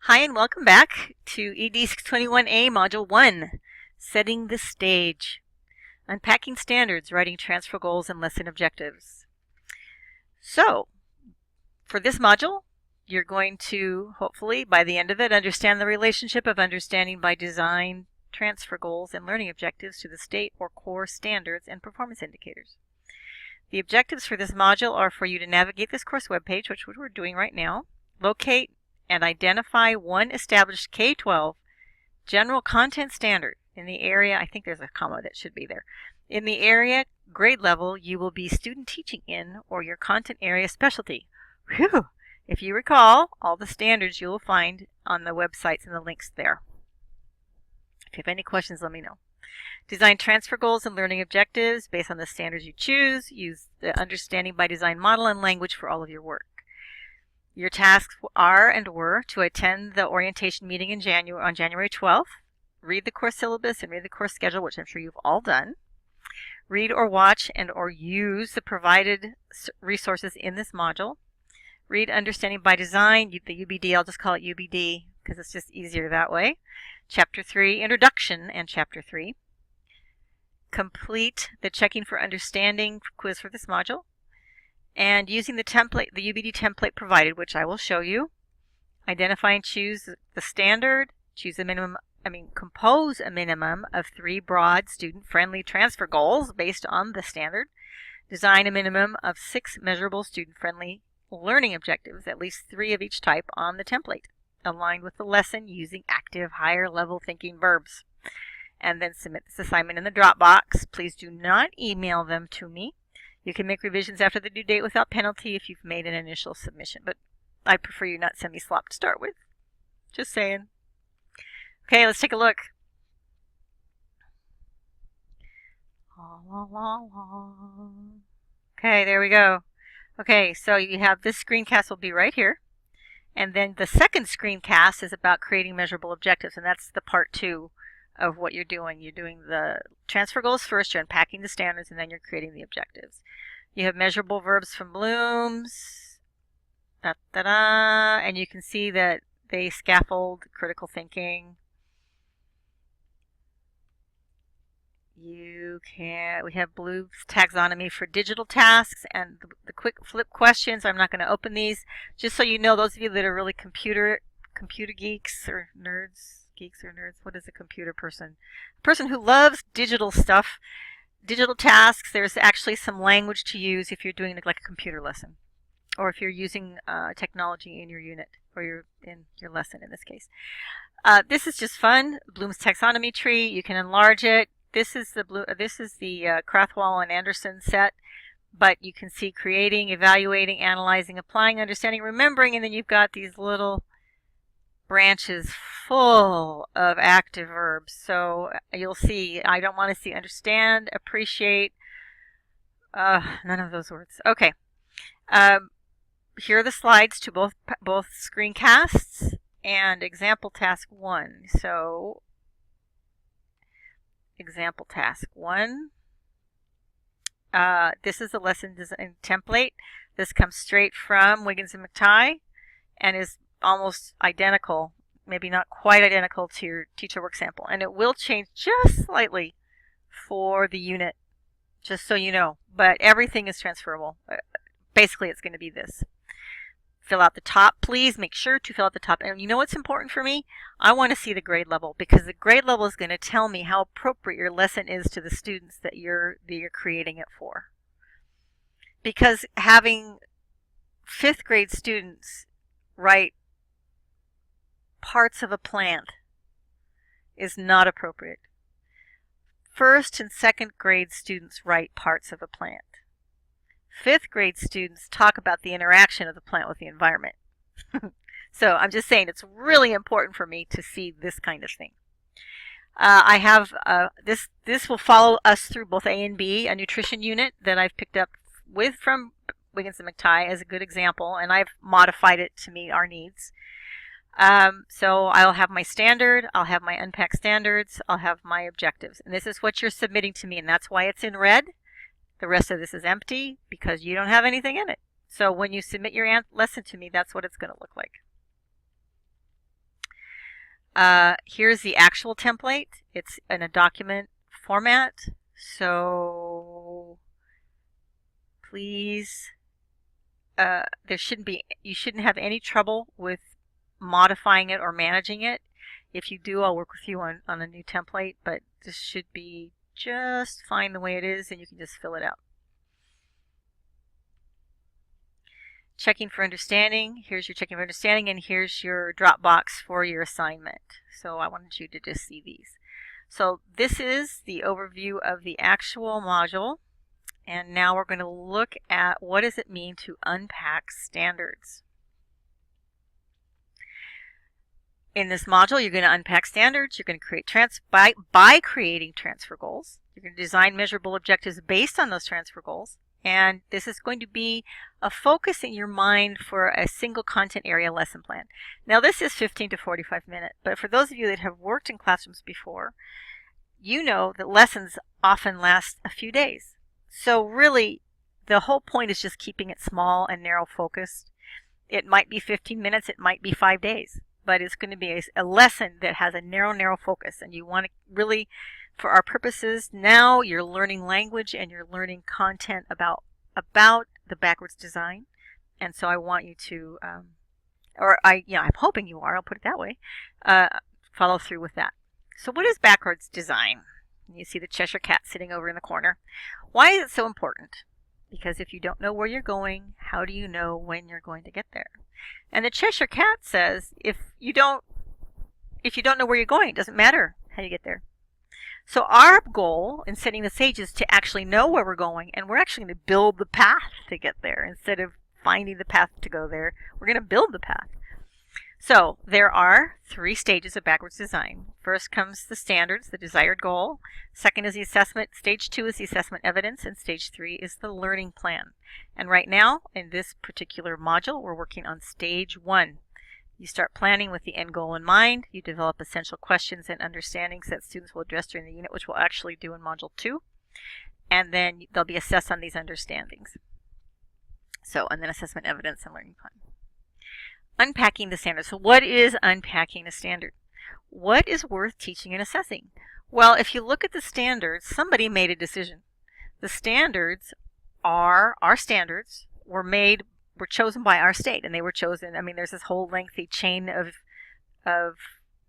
Hi and welcome back to ED621A Module 1, Setting the Stage, Unpacking Standards, Writing Transfer Goals and Lesson Objectives. So, for this module, you're going to, hopefully, by the end of it, understand the relationship of understanding by design, transfer goals, and learning objectives to the state or core standards and performance indicators. The objectives for this module are for you to navigate this course webpage, which we're doing right now, locate and identify one established K-12 general content standard in the area. I think there's a comma that should be there. In the area grade level you will be student teaching in or your content area specialty. Whew! If you recall, all the standards you will find on the websites and the links there. If you have any questions, let me know. Design transfer goals and learning objectives based on the standards you choose. Use the Understanding by Design model and language for all of your work. Your tasks are and were to attend the orientation meeting on January 12th, read the course syllabus and read the course schedule, which I'm sure you've all done, read or watch and or use the provided resources in this module, read Understanding by Design, the UBD, I'll just call it UBD because it's just easier that way, Chapter 3, Introduction and Chapter 3, complete the Checking for Understanding quiz for this module, and using the template, the UBD template provided, which I will show you, identify and choose the standard, compose a minimum of 3 broad student-friendly transfer goals based on the standard, design a minimum of 6 measurable student-friendly learning objectives, at least 3 of each type on the template, aligned with the lesson using active higher-level thinking verbs, and then submit this assignment in the Dropbox. Please do not email them to me. You can make revisions after the due date without penalty if you've made an initial submission, but I prefer you not send me slop to start with. Just saying. Okay, let's take a look. Okay, there we go. Okay, so you have this screencast will be right here. And then the second screencast is about creating measurable objectives, and that's the part 2 of what you're doing. You're doing the transfer goals first, you're unpacking the standards, and then you're creating the objectives. You have measurable verbs from Bloom's, and you can see that they scaffold critical thinking. We have Bloom's taxonomy for digital tasks and the quick flip questions. I'm not going to open these, just so you know, those of you that are really computer geeks or nerds. Geeks or nerds, what is a computer person? A person who loves digital stuff, digital tasks. There's actually some language to use if you're doing like a computer lesson, or if you're using technology in your unit, or in your lesson in this case. This is just fun. Bloom's taxonomy tree. You can enlarge it. This is the Krathwohl and Anderson set, but you can see creating, evaluating, analyzing, applying, understanding, remembering, and then you've got these little branches full of active verbs. So you'll see, I don't want to see understand, appreciate, none of those words. Okay. Here are the slides to both screencasts and example task 1. So example task 1. This is the lesson design template. This comes straight from Wiggins and McTighe and is almost identical, maybe not quite identical to your teacher work sample, and it will change just slightly for the unit, just so you know, but everything is transferable. Basically it's going to be this. Fill out the top. Please make sure to fill out the top. And you know what's important for me? I want to see the grade level, because the grade level is going to tell me how appropriate your lesson is to the students that you're creating it for. Because having 5th grade students write parts of a plant is not appropriate. 1st and 2nd grade students write parts of a plant. 5th grade students talk about the interaction of the plant with the environment. So I'm just saying it's really important for me to see this kind of thing. I have this will follow us through both A and B, a nutrition unit that I've picked up from Wiggins and McTighe as a good example, and I've modified it to meet our needs. So I'll have my standard, I'll have my unpacked standards, I'll have my objectives. And this is what you're submitting to me, and that's why it's in red. The rest of this is empty because you don't have anything in it. So when you submit your lesson to me, that's what it's going to look like. Here's the actual template. It's in a document format, so please, you shouldn't have any trouble with modifying it or managing it. If you do, I'll work with you on a new template, but this should be just fine the way it is, and you can just fill it out. Checking for understanding. Here's your checking for understanding, and here's your Dropbox for your assignment. So I wanted you to just see these. So this is the overview of the actual module, and now we're going to look at what does it mean to unpack standards. In this module, you're going to unpack standards. You're going to create by creating transfer goals. You're going to design measurable objectives based on those transfer goals. And this is going to be a focus in your mind for a single content area lesson plan. Now, this is 15 to 45 minutes, but for those of you that have worked in classrooms before, you know that lessons often last a few days. So really, the whole point is just keeping it small and narrow focused. It might be 15 minutes, it might be 5 days. But it's going to be a lesson that has a narrow focus, and you want to really, for our purposes, now you're learning language and you're learning content about the backwards design, and so I want you to, I'm hoping you are. I'll put it that way. Follow through with that. So, what is backwards design? You see the Cheshire Cat sitting over in the corner. Why is it so important? Because if you don't know where you're going, how do you know when you're going to get there? And the Cheshire Cat says, if you don't know where you're going, it doesn't matter how you get there. So our goal in setting the stage is to actually know where we're going, and we're actually going to build the path to get there. Instead of finding the path to go there, we're going to build the path. So there are 3 stages of backwards design. First comes the standards, the desired goal. Second is the assessment. Stage 2 is the assessment evidence, and stage 3 is the learning plan. And right now, in this particular module, we're working on stage 1. You start planning with the end goal in mind. You develop essential questions and understandings that students will address during the unit, which we'll actually do in module 2. And then they'll be assessed on these understandings. So, and then assessment evidence and learning plan. Unpacking the standard. So what is unpacking a standard? What is worth teaching and assessing? Well, if you look at the standards, somebody made a decision. The standards are, our standards were chosen by our state, and they were chosen, there's this whole lengthy chain of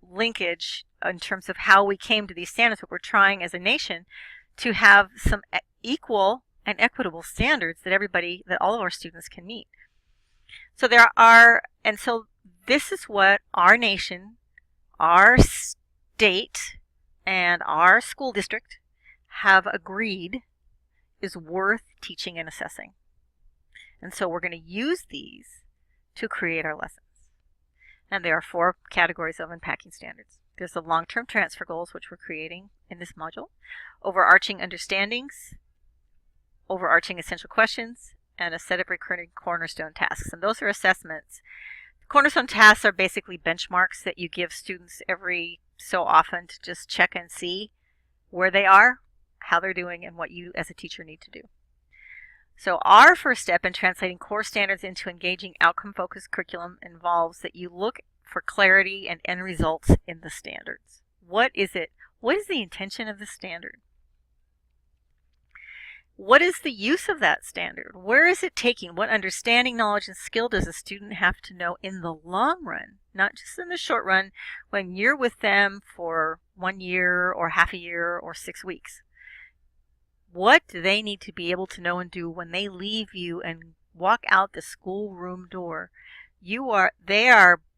linkage in terms of how we came to these standards, but we're trying as a nation to have some equal and equitable standards that all of our students can meet. So so this is what our nation, our state, and our school district have agreed is worth teaching and assessing. And so we're going to use these to create our lessons. And there are 4 categories of unpacking standards. There's the long-term transfer goals, which we're creating in this module, overarching understandings, overarching essential questions, and a set of recurring cornerstone tasks. And those are assessments. Cornerstone tasks are basically benchmarks that you give students every so often to just check and see where they are, how they're doing, and what you as a teacher need to do. So our first step in translating core standards into engaging outcome-focused curriculum involves that you look for clarity and end results in the standards. What is it? What is the intention of the standard? What is the use of that standard? Where is it taking? What understanding, knowledge, and skill does a student have to know in the long run, not just in the short run when you're with them for 1 year or half a year or 6 weeks? What do they need to be able to know and do when they leave you and walk out the schoolroom door? They are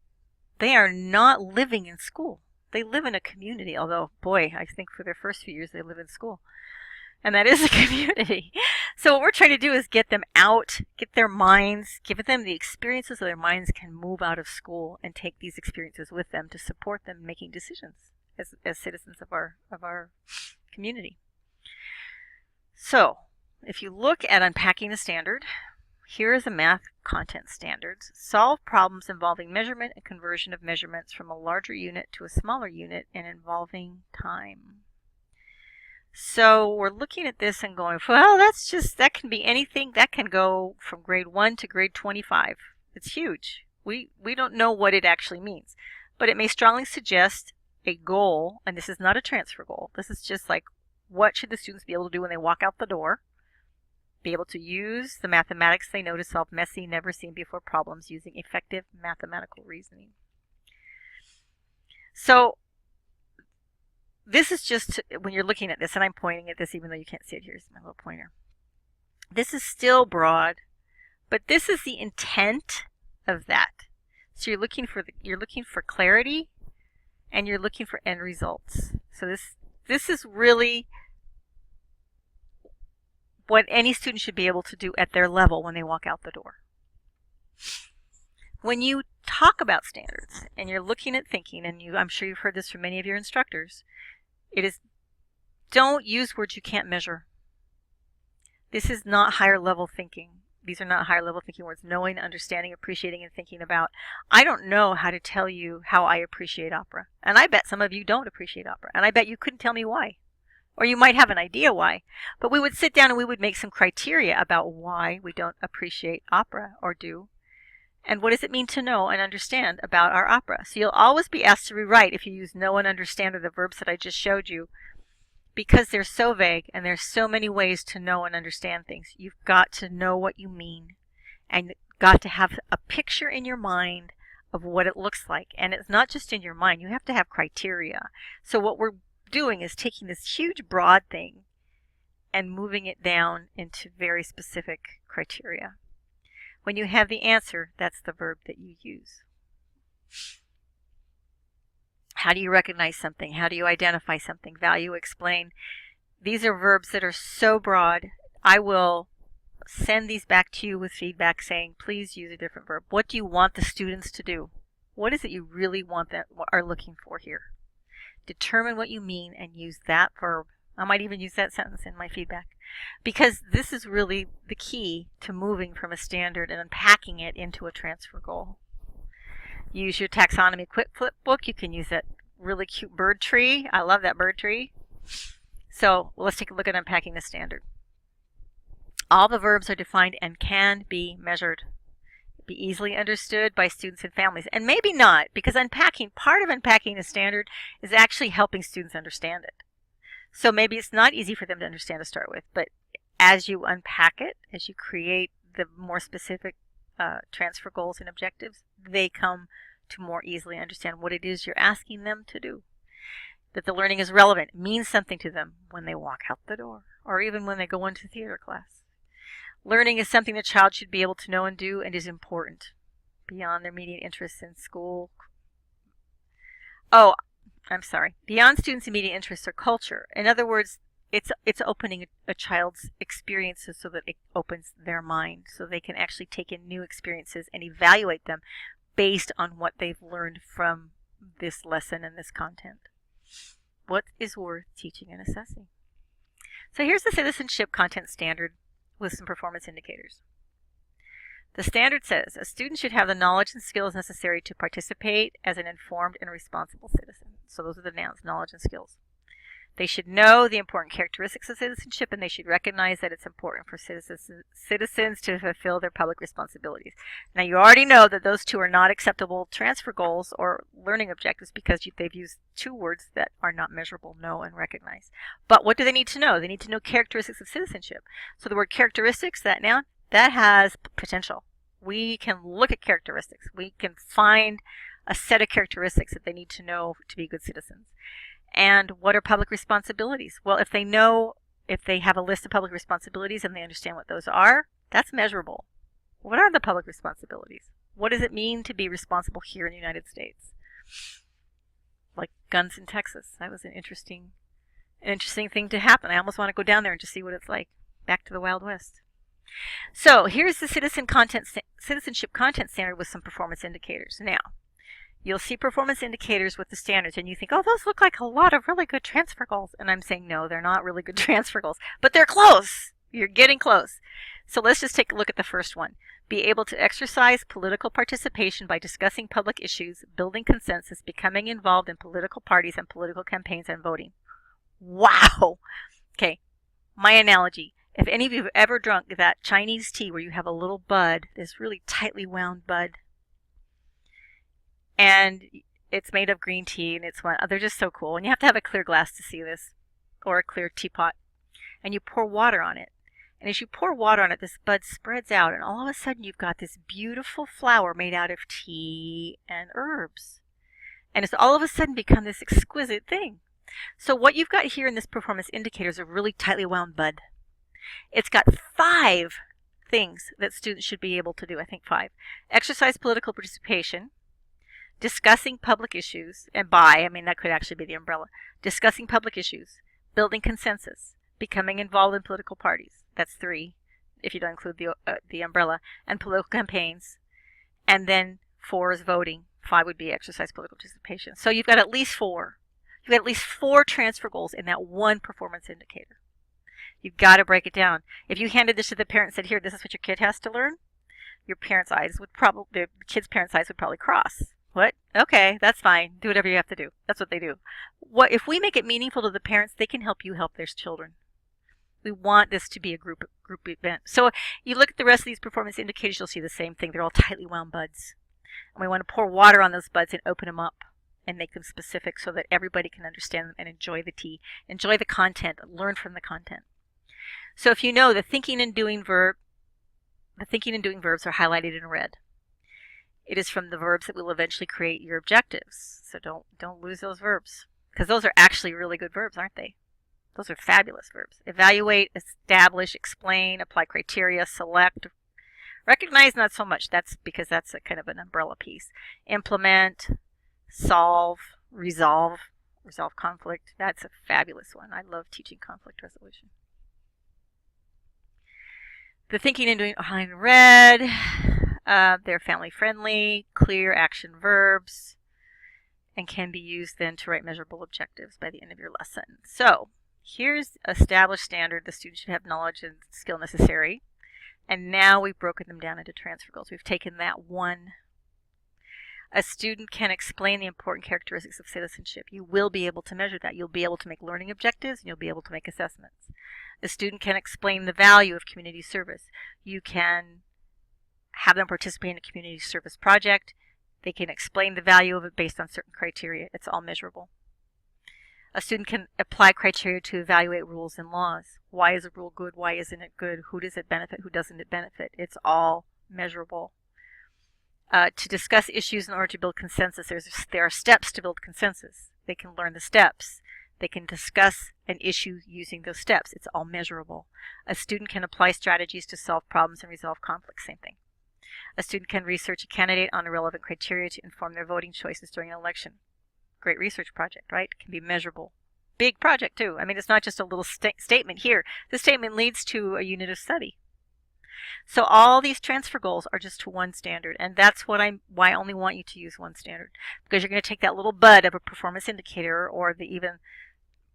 not living in school. They live in a community, although, boy, I think for their first few years they live in school. And that is a community. So what we're trying to do is get them out, get their minds, give them the experiences so their minds can move out of school and take these experiences with them to support them making decisions as citizens of our community. So if you look at unpacking the standard, here is a math content standards. Solve problems involving measurement and conversion of measurements from a larger unit to a smaller unit and involving time. So we're looking at this and going, well, that can be anything. That can go from grade 1 to grade 25. It's huge. We don't know what it actually means. but it may strongly suggest a goal, and this is not a transfer goal. This is just like, what should the students be able to do when they walk out the door? Be able to use the mathematics they know to solve messy, never seen before problems using effective mathematical reasoning. So this is just, when you're looking at this, and I'm pointing at this even though you can't see it, here's my little pointer. This is still broad, but this is the intent of that. So you're looking for clarity, and you're looking for end results. So this is really what any student should be able to do at their level when they walk out the door. When you talk about standards and you're looking at thinking, and I'm sure you've heard this from many of your instructors, it is, don't use words you can't measure. This is not higher level thinking. These are not higher level thinking words. Knowing, understanding, appreciating, and thinking about. I don't know how to tell you how I appreciate opera. And I bet some of you don't appreciate opera. And I bet you couldn't tell me why. Or you might have an idea why. But we would sit down and we would make some criteria about why we don't appreciate opera or do. And what does it mean to know and understand about our opera? So you'll always be asked to rewrite if you use know and understand, or the verbs that I just showed you, because they're so vague and there's so many ways to know and understand things. You've got to know what you mean, and got to have a picture in your mind of what it looks like. And it's not just in your mind. You have to have criteria. So what we're doing is taking this huge broad thing and moving it down into very specific criteria. When you have the answer, that's the verb that you use. How do you recognize something? How do you identify something? Value, explain. These are verbs that are so broad. I will send these back to you with feedback saying, please use a different verb. What do you want the students to do? What is it you really want that are looking for here? Determine what you mean and use that verb. I might even use that sentence in my feedback, because this is really the key to moving from a standard and unpacking it into a transfer goal. Use your taxonomy quick flip book. You can use that really cute bird tree. I love that bird tree. So let's take a look at unpacking the standard. All the verbs are defined and can be measured. Be easily understood by students and families. And maybe not, because part of unpacking the standard is actually helping students understand it. So maybe it's not easy for them to understand to start with, but as you unpack it, as you create the more specific transfer goals and objectives, they come to more easily understand what it is you're asking them to do. That the learning is relevant, means something to them when they walk out the door, or even when they go into theater class. Learning is something the child should be able to know and do, and is important beyond their immediate interests in school. Beyond students' immediate interests or culture. In other words, it's opening a child's experiences so that it opens their mind, so they can actually take in new experiences and evaluate them based on what they've learned from this lesson and this content. What is worth teaching and assessing? So here's the citizenship content standard with some performance indicators. The standard says a student should have the knowledge and skills necessary to participate as an informed and responsible citizen. So those are the nouns, knowledge and skills. They should know the important characteristics of citizenship, and they should recognize that it's important for citizens to fulfill their public responsibilities. Now, you already know that those two are not acceptable transfer goals or learning objectives, because they've used two words that are not measurable, know and recognize. But what do they need to know? They need to know characteristics of citizenship. So the word characteristics, that noun, that has potential. We can look at characteristics. We can find a set of characteristics that they need to know to be good citizens. And what are public responsibilities? Well, if they have a list of public responsibilities and they understand what those are, that's measurable. What are the public responsibilities? What does it mean to be responsible here in the United States? Like guns in Texas. That was an interesting thing to happen. I almost want to go down there and just see what it's like. Back to the Wild West. So here's the citizenship content standard with some performance indicators. Now, you'll see performance indicators with the standards, and you think, oh, those look like a lot of really good transfer goals. And I'm saying, no, they're not really good transfer goals, but they're close. You're getting close. So let's just take a look at the first one. Be able to exercise political participation by discussing public issues, building consensus, becoming involved in political parties and political campaigns, and voting. Wow. Okay, my analogy. If any of you have ever drunk that Chinese tea where you have a little bud, this really tightly wound bud, and it's made of green tea, and they're just so cool. And you have to have a clear glass to see this, or a clear teapot. And you pour water on it. And as you pour water on it, this bud spreads out, and all of a sudden you've got this beautiful flower made out of tea and herbs. And it's all of a sudden become this exquisite thing. So what you've got here in this performance indicator is a really tightly wound bud. It's got 5 things that students should be able to do, I think 5. Exercise political participation, discussing public issues, and that could actually be the umbrella. Discussing public issues, building consensus, becoming involved in political parties. That's 3, if you don't include the umbrella, and political campaigns. And then 4 is voting. 5 would be exercise political participation. So you've got at least 4. You've got at least 4 transfer goals in that one performance indicator. You've got to break it down. If you handed this to the parent and said, here, this is what your kid has to learn, the kid's parents' eyes would probably cross. What? Okay, that's fine. Do whatever you have to do. That's what they do. If we make it meaningful to the parents, they can help you help their children. We want this to be a group event. So you look at the rest of these performance indicators, you'll see the same thing. They're all tightly wound buds. And we want to pour water on those buds and open them up and make them specific so that everybody can understand them and enjoy the tea, enjoy the content, learn from the content. So if you know the thinking and doing verbs are highlighted in red. It is from the verbs that will eventually create your objectives. So don't lose those verbs, because those are actually really good verbs, aren't they? Those are fabulous verbs. Evaluate, establish, explain, apply criteria, select. Recognize, not so much. That's because that's a kind of an umbrella piece. Implement, solve, resolve conflict. That's a fabulous one. I love teaching conflict resolution. The thinking and doing behind red. They're family friendly, clear action verbs, and can be used then to write measurable objectives by the end of your lesson. So here's established standard. The student should have knowledge and skill necessary. And now we've broken them down into transfer goals. We've taken that one. A student can explain the important characteristics of citizenship. You will be able to measure that. You'll be able to make learning objectives, and you'll be able to make assessments. A student can explain the value of community service. You can have them participate in a community service project. They can explain the value of it based on certain criteria. It's all measurable. A student can apply criteria to evaluate rules and laws. Why is a rule good? Why isn't it good? Who does it benefit? Who doesn't it benefit? It's all measurable. To discuss issues in order to build consensus, there are steps to build consensus. They can learn the steps. They can discuss an issue using those steps. It's all measurable. A student can apply strategies to solve problems and resolve conflicts. Same thing. A student can research a candidate on a relevant criteria to inform their voting choices during an election. Great research project, right? It can be measurable. Big project, too. I mean, it's not just a little statement here. This statement leads to a unit of study. So all these transfer goals are just to one standard, and that's why I only want you to use one standard, because you're going to take that little bud of a performance indicator, or the even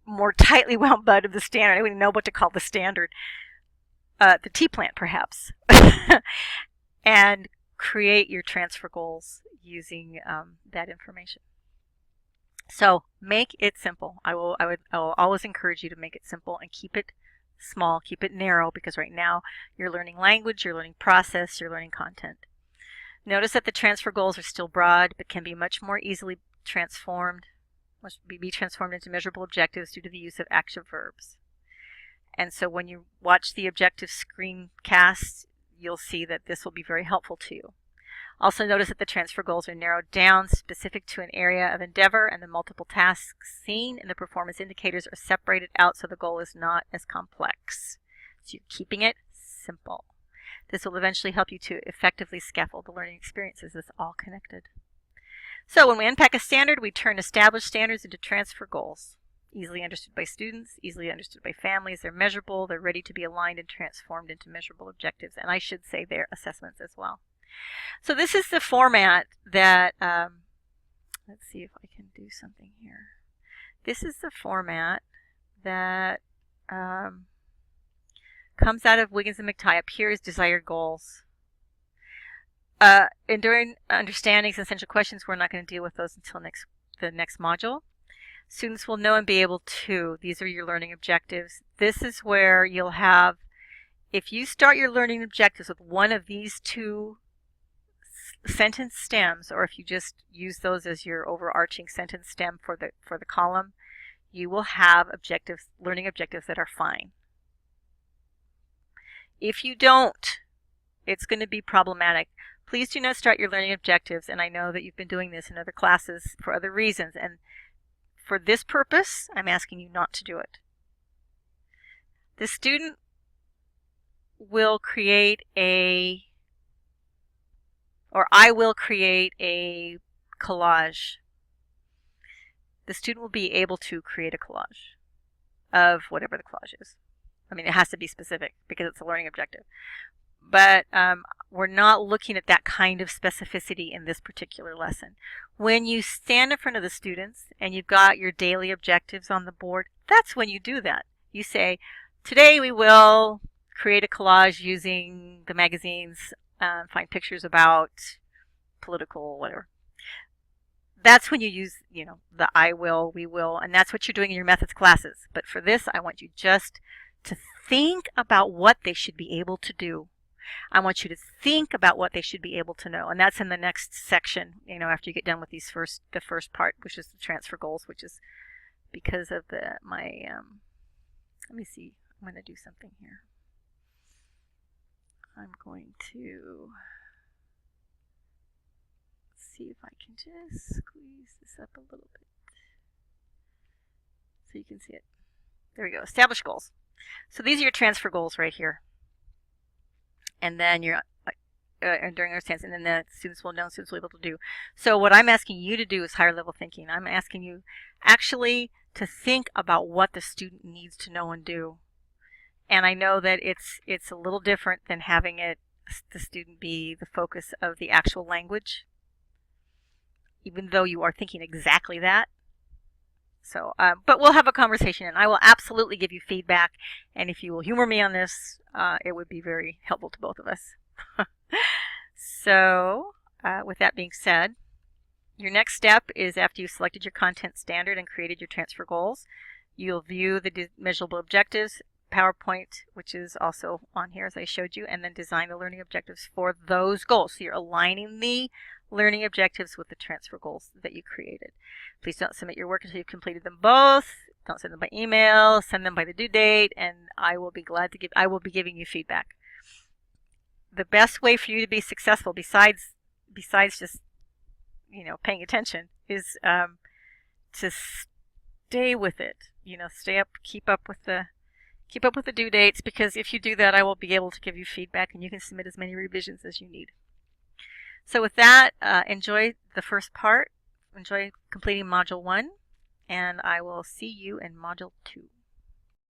more tightly wound bud of the standard. I don't even know what to call the standard. The tea plant, perhaps. And create your transfer goals using that information. So make it simple. I will always encourage you to make it simple and keep it small, keep it narrow, because right now you're learning language, you're learning process, you're learning content. Notice that the transfer goals are still broad, but can be much more easily transformed, be transformed into measurable objectives due to the use of active verbs. And so when you watch the objective screencast, you'll see that this will be very helpful to you. Also notice that the transfer goals are narrowed down, specific to an area of endeavor, and the multiple tasks seen in the performance indicators are separated out so the goal is not as complex. So you're keeping it simple. This will eventually help you to effectively scaffold the learning experiences. It's all connected. So when we unpack a standard, we turn established standards into transfer goals. Easily understood by students, easily understood by families. They're measurable, they're ready to be aligned and transformed into measurable objectives. And I should say they're assessments as well. So this is the format that, let's see if I can do something here. This is the format that comes out of Wiggins and McTighe. Up here is desired goals. Enduring understandings and essential questions, we're not going to deal with those until the next module. Students will know and be able to. These are your learning objectives. This is where you'll have, if you start your learning objectives with one of these two sentence stems, or if you just use those as your overarching sentence stem for the column, you will have objectives, learning objectives that are fine. If you don't, it's going to be problematic. Please do not start your learning objectives, and I know that you've been doing this in other classes for other reasons, and for this purpose, I'm asking you not to do it. The student will create I will create a collage. The student will be able to create a collage of whatever the collage is. I mean, it has to be specific because it's a learning objective. But we're not looking at that kind of specificity in this particular lesson. When you stand in front of the students and you've got your daily objectives on the board, that's when you do that. You say, today we will create a collage using the magazines, find pictures about political whatever. That's when you use, the I will, we will, and that's what you're doing in your methods classes. But for this, I want you just to think about what they should be able to do. I want you to think about what they should be able to know, and that's in the next section, after you get done with the first part, which is the transfer goals, which is because of let me see, I'm going to do something here. I'm going to see if I can just squeeze this up a little bit so you can see it. There we go, establish goals. So these are your transfer goals right here. And then you're during our stance, and then the students will know, students will be able to do. So what I'm asking you to do is higher level thinking. I'm asking you actually to think about what the student needs to know and do. And I know that it's a little different than having the student be the focus of the actual language, even though you are thinking exactly that. So, but we'll have a conversation, and I will absolutely give you feedback. And if you will humor me on this, it would be very helpful to both of us. So, with that being said, your next step is after you've selected your content standard and created your transfer goals, you'll view the measurable objectives, PowerPoint, which is also on here as I showed you, and then design the learning objectives for those goals. So you're aligning the learning objectives with the transfer goals that you created. Please don't submit your work until you've completed them both. Don't send them by email. Send them by the due date, and I will be giving you feedback. The best way for you to be successful, besides just paying attention, is to stay with it. Stay up, keep up with the due dates, because if you do that, I will be able to give you feedback, and you can submit as many revisions as you need. So with that, enjoy the first part. Enjoy completing Module 1, and I will see you in Module 2.